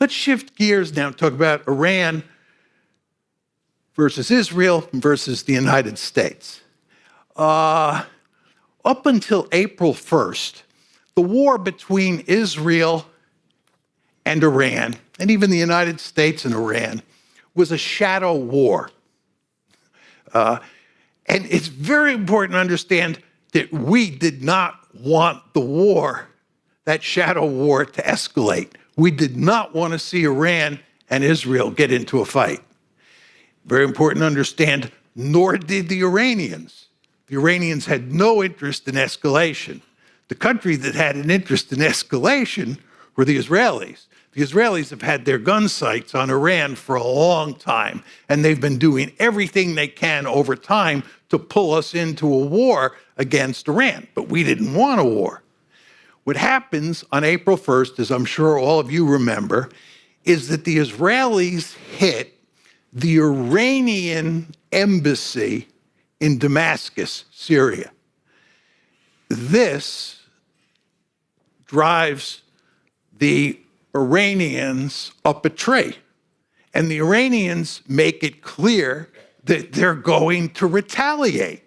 Let's shift gears now and talk about Iran versus Israel versus the United States. Up until April 1st, the war between Israel and Iran, and even the United States and Iran, was a shadow war. And it's very important to understand that we did not want the war, that shadow war, to escalate. We did not want to see Iran and Israel get into a fight. Very important to understand, nor did the Iranians. The Iranians had no interest in escalation. The country that had an interest in escalation were the Israelis. The Israelis have had their gun sights on Iran for a long time, and they've been doing everything they can over time to pull us into a war against Iran. But we didn't want a war. What happens on April 1st, as I'm sure all of you remember, is that the Israelis hit the Iranian embassy in Damascus, Syria. This drives the Iranians up a tree. And the Iranians make it clear that they're going to retaliate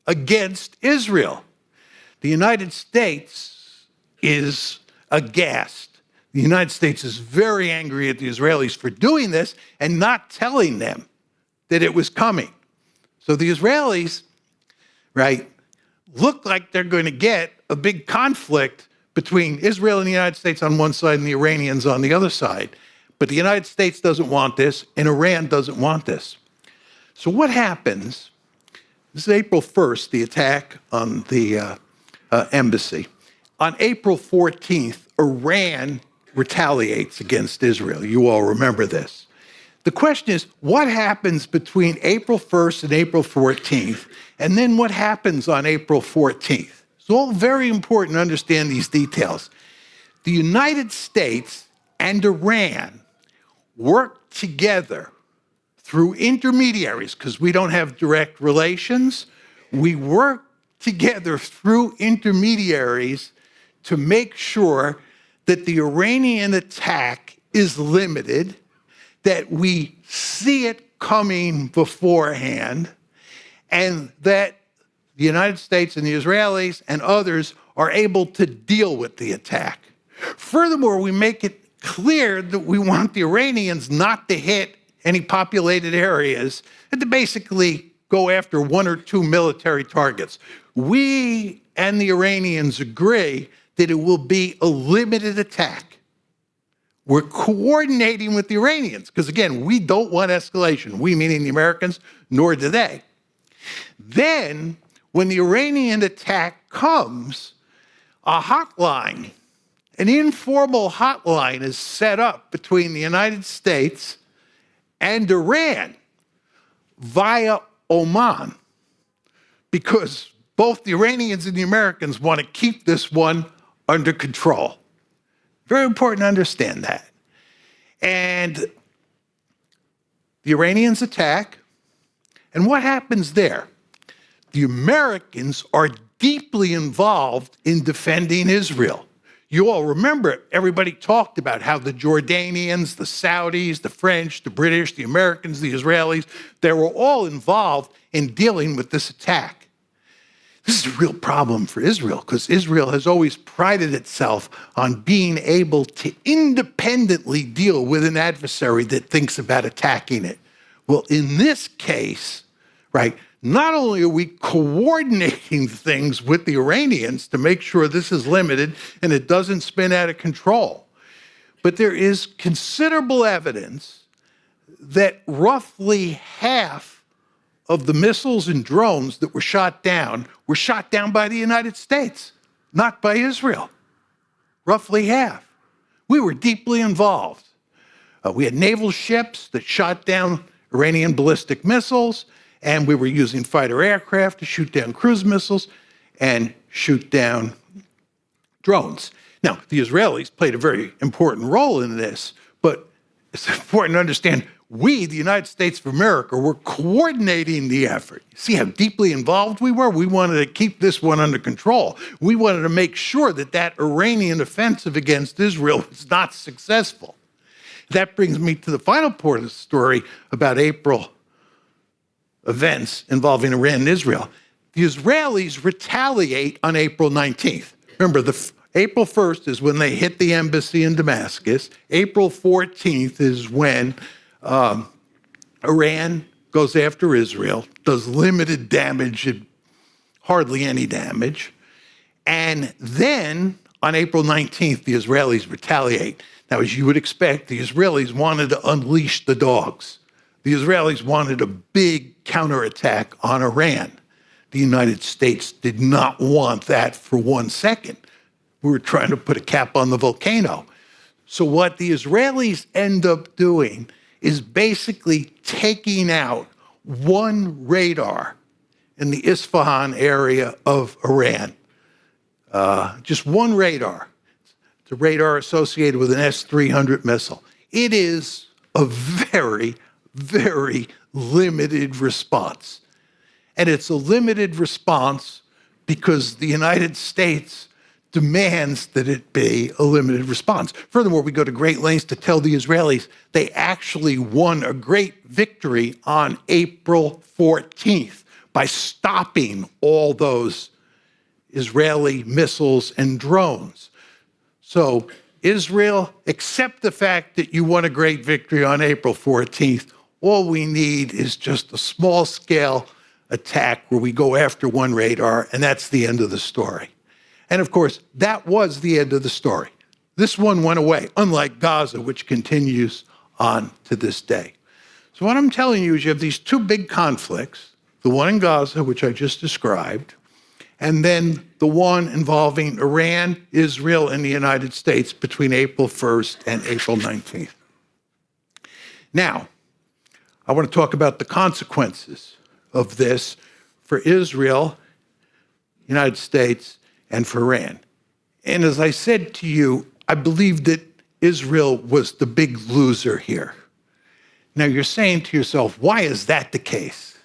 against Israel. The United States is aghast. The United States is very angry at the Israelis for doing this and not telling them that it was coming. So the Israelis, right, look like they're going to get a big conflict between Israel and the United States on one side and the Iranians on the other side. But the United States doesn't want this, and Iran doesn't want this. So what happens? This is April 1st, the attack on the embassy. On April 14th, Iran retaliates against Israel. You all remember this. The question is, what happens between April 1st and April 14th? And then what happens on April 14th? It's all very important to understand these details. The United States and Iran work together through intermediaries, because we don't have direct relations. We work together through intermediaries to make sure that the Iranian attack is limited, that we see it coming beforehand, and that the United States and the Israelis and others are able to deal with the attack. Furthermore, we make it clear that we want the Iranians not to hit any populated areas and to basically go after one or two military targets. We and the Iranians agree that it will be a limited attack. We're coordinating with the Iranians, because again, we don't want escalation. We, meaning the Americans, nor do they. Then, when the Iranian attack comes, a hotline, an informal hotline is set up between the United States and Iran via Oman, because both the Iranians and the Americans want to keep this one under control. Very important to understand that. And the Iranians attack, and what happens there? The Americans are deeply involved in defending Israel. You all remember, everybody talked about how the Jordanians, the Saudis, the French, the British, the Americans, the Israelis, they were all involved in dealing with this attack. This is a real problem for Israel, because Israel has always prided itself on being able to independently deal with an adversary that thinks about attacking it. Well, in this case, right, not only are we coordinating things with the Iranians to make sure this is limited and it doesn't spin out of control, but there is considerable evidence that roughly half of the missiles and drones that were shot down by the United States, not by Israel. Roughly half. We were deeply involved. We had naval ships that shot down Iranian ballistic missiles, and we were using fighter aircraft to shoot down cruise missiles and shoot down drones. Now, the Israelis played a very important role in this, but it's important to understand we, the United States of America, were coordinating the effort. See how deeply involved we were? We wanted to keep this one under control. We wanted to make sure that that Iranian offensive against Israel was not successful. That brings me to the final part of the story about April events involving Iran and Israel. The Israelis retaliate on April 19th. Remember, April 1st is when they hit the embassy in Damascus. April 14th is when Iran goes after Israel, does limited damage, hardly any damage. And then on April 19th, the Israelis retaliate. Now, as you would expect, the Israelis wanted to unleash the dogs. The Israelis wanted a big counterattack on Iran. The United States did not want that for 1 second. We were trying to put a cap on the volcano. So what the Israelis end up doing is basically taking out one radar in the Isfahan area of Iran. Just one radar. It's a radar associated with an S-300 missile. It is a very, very limited response. And it's a limited response because the United States demands that it be a limited response. Furthermore, we go to great lengths to tell the Israelis they actually won a great victory on April 14th by stopping all those Israeli missiles and drones. So Israel, accept the fact that you won a great victory on April 14th. All we need is just a small-scale attack where we go after one radar, and that's the end of the story. And of course, that was the end of the story. This one went away, unlike Gaza, which continues on to this day. So what I'm telling you is you have these two big conflicts, the one in Gaza, which I just described, and then the one involving Iran, Israel, and the United States between April 1st and April 19th. Now, I want to talk about the consequences of this for Israel, United States, and for Iran. And as I said to you, I believe that Israel was the big loser here. Now you're saying to yourself, why is that the case?